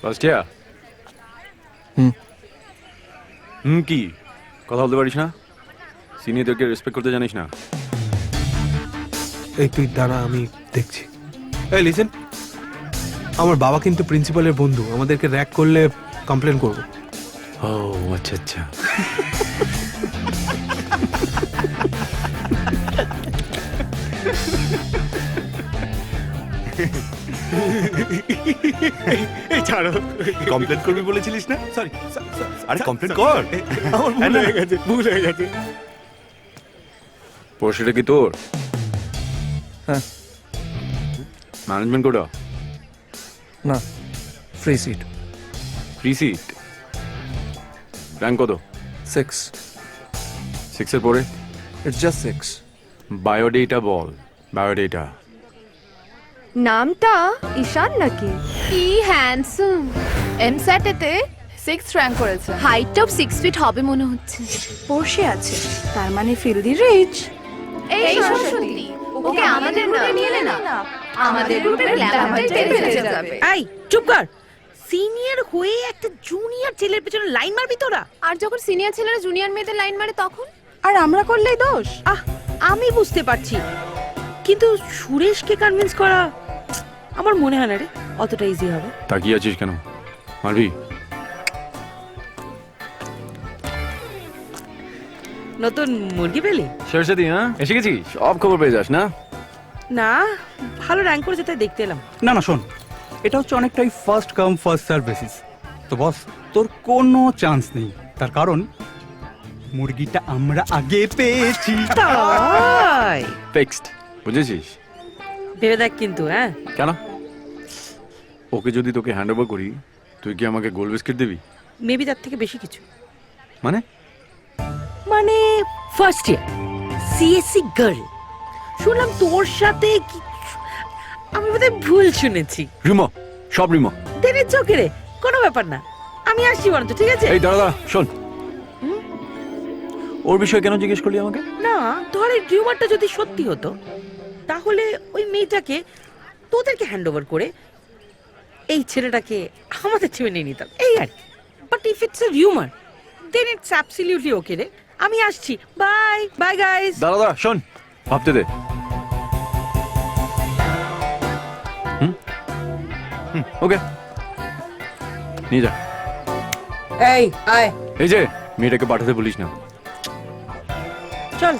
First year? কি কথা বলতে পারিস না? সিনিয়রদেরকে রেসপেক্ট করতে জানিস না? এই তুই দাঁড়া, আমি দেখছি। এই লিসেন, আমার বাবা কিন্তু প্রিন্সিপালের বন্ধু, আমাদেরকে র্যাক করলে কমপ্লেন করবো। ও আচ্ছা আচ্ছা। এই ছাড়ো, কমপ্লেন করবি বলেছিলিস না? সরি, আরে কমপ্লেন কর। আমার ভুল হয়ে গেছে, ভুল হয়ে গেছে। পড়াশোনাটা কি তোর? হ্যাঁ। Management quota? না, free seat. Free seat? Rank কত? 6। 6-এর পরে? It's just 6। বায়োডেটা বল, বায়োডেটা। নামটা ঈশান নাকি? কি হ্যান্ডসাম! এমস্যাটেতে 6th র্যাঙ্ক করেছে। হাইটটাও 6 ফিট হবে মনে হচ্ছে। বসে আছে, তার মানে ফিল্দি রিচ। এই সরস্বতী, ওকে আমাদের গ্রুপে নিয়ে এলে না, আমাদের গ্রুপের গ্ল্যামারটাই বেড়ে যাবে। এই চুপ কর। সিনিয়র হয়ে একটা জুনিয়র ছেলের পেছনে লাইন মারবি তোরা? আর যখন সিনিয়র ছেলেরা জুনিয়র মেয়েদের লাইন মারে তখন? আর আমরা করলেই দোষ? আমি বুঝতে পারছি, কিন্তু সুরেশকে কনভিন্স করা আমার মনে হয় না রে অতটা ইজি হবে। তাকিয়ে আছিস কেন? মারবি? নতুন মুরগি পেলি? সরস্বতী, হ্যাঁ এসে গেছিস? সব খবর পেয়ে যাস না? না, ভালো র্যাঙ্ক করেছে তাই দেখতে এলাম। না না শোন, এটা হচ্ছে অনেকটাই first come first serve basis. তো বস, তোর কোনো চান্স নেই, তার কারণ মুরগিটা আমরা আগে পেয়েছি। তাই ফিক্সড, বুঝেছিস? ভেবে দেখ কিন্তু। হ্যাঁ, কেন? ওকে যদি তোকে হ্যান্ড ওভার করি, তুই কি আমাকে গোল বিস্কিট দিবি? মেবি তার থেকে বেশি কিছু। মানে? মানে ফার্স্ট ইয়ার সিএসসি গার্ল, শুনলাম তোর সাথে কি? আমি বোধহয় ভুল শুনেছি। রিমো, সব রিমো। দেনের চোখে রে, কোনো ব্যাপার না। আমি আসছি বরঞ্চ, ঠিক আছে? এই দাঁড়া, শোন, ওর বিষয়ে কেন জিজ্ঞেস করলি আমাকে? না, ধর এই রিউমারটা যদি সত্যি হতো, তাহলে ওই মেয়েটাকে তোদেরকে হ্যান্ড ওভার করে এই ছেলেটাকে আমাদের টিমে নিয়ে নিতাম, এই আর কি। But if it's a rumour, then it's absolutely okay রে। আমি আসছি, বাই বাই গাইস। দাঁড়া, শোন, ভাবতে দে। ওকে, নিয়ে যা। এই আয়, এই যে মেয়েটাকে পাঠাতে বলিস না। চল।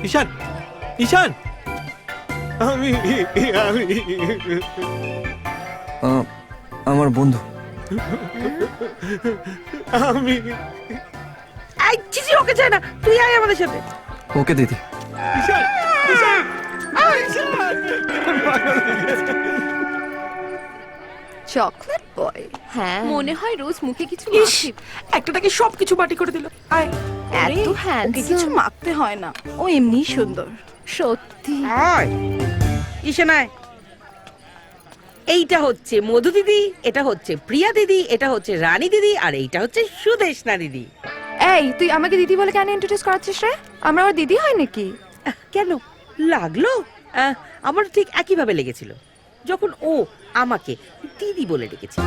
ঈশান, ঈশান, আমি আমার বন্ধু। আমি এই চিচি, ওকে চাই না, তুই আয় আমাদের সাথে। ওকে দিদি। ঈশান, ঈশান, চকলেট বয়। হ্যাঁ, মনে হয় রোজ মুখে কিছু ইস, মাখি। একটাটাকে সবকিছু বাটি করে দিল। আয়। এত ওকে হ্যান্ডসাম। কিছু মাখতে হয় না, ও এমনি সুন্দর। সত্যি। আয় ঈশান আয়। এইটা হচ্ছে মধু দিদি, এটা হচ্ছে প্রিয়া দিদি, এটা হচ্ছে রানী দিদি, আর এইটা হচ্ছে সুদেশনা দিদি। এই তুই আমাকে দিদি বলে কেন ইন্ট্রোডিউস করাচ্ছিস রে? আমরা ওর দিদি হয় নাকি? কেন লাগলো? আমার ঠিক একইভাবে লেগেছিল যখন ও আমাকে দিদি বলে ডেকেছিল।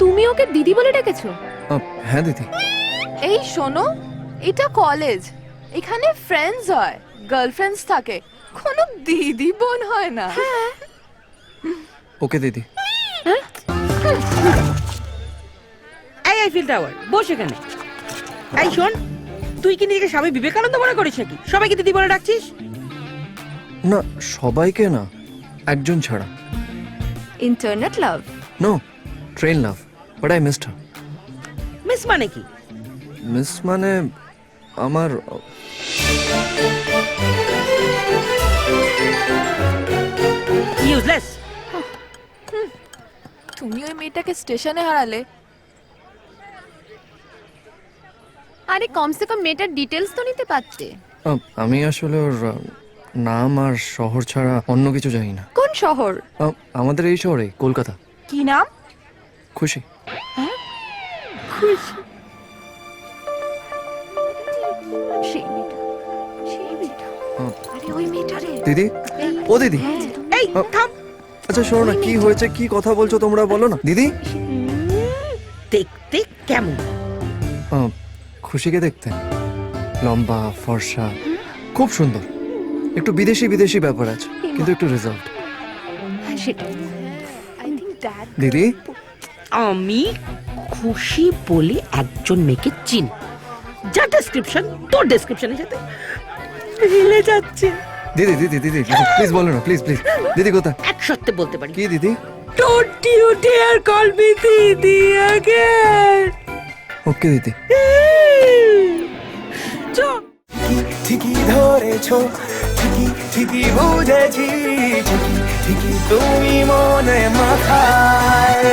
তুমি ওকে দিদি বলে ডেকেছো? হ্যাঁ দিদি। এই শোনো, এটা কলেজ, এখানে ফ্রেন্ডস হয়, গার্লফ্রেন্ডস থাকে, কোনো দিদি বোন হয় না। ওকে দিদি। এই আইফেল টাওয়ার, বস এখানে। এই শোন, তুই কি নিজেকে স্বামী বিবেকানন্দ মনে করিস নাকি সবাইকে দিদি বলে ডাকছিস? না, সবাইকে না, একজন ছাড়া। Internet love? No, train love, but I missed her. Miss মানে কি? মিস মানে আমার ইউজলেস। তুমি ওই মেয়েটাকে স্টেশনে হারালে। আরে কমসে কম মেয়েটার ডিটেলস তো নিতে পারতে। আমি আসলে ওর নাম আর শহর ছাড়া অন্য কিছু জানি না। কোন শহর? আমাদের এই শহরে, কলকাতা। কি নাম? খুশি। সেই মেয়েটা, সেই মেয়েটা। আরে ওই মেয়েটা রে। দিদি, ও দিদি। এই থাম, আচ্ছা শোনো না, কি হয়েছে, কি কথা বলছো তোমরা, বলো না। দিদি দেখতে কেমন? খুশিকে দেখতে লম্বা ফর্সা, খুব সুন্দর, একটু বিদেশি বিদেশি ব্যাপার আছে, কিন্তু একটু রেজাল্ট। দিদি আমি খুশি বলে একজন মেয়েকে চিনি, যা ডেসক্রিপশন তোর ডেসক্রিপশনের সাথে মিলে যাচ্ছে। দিদি দিদি দিদি প্লিজ বলো না, প্লিজ প্লিজ। দিদি কোথায়? এক সত্যি বলতে পারি। কি দিদি? Don't you dare call me দিদি again. ওকে দিদি। ঠিকই ধরেছো, ঠিকই ঠিকই বুঝেছি, ঠিকই ঠিকই তুমি মনে মাথায়।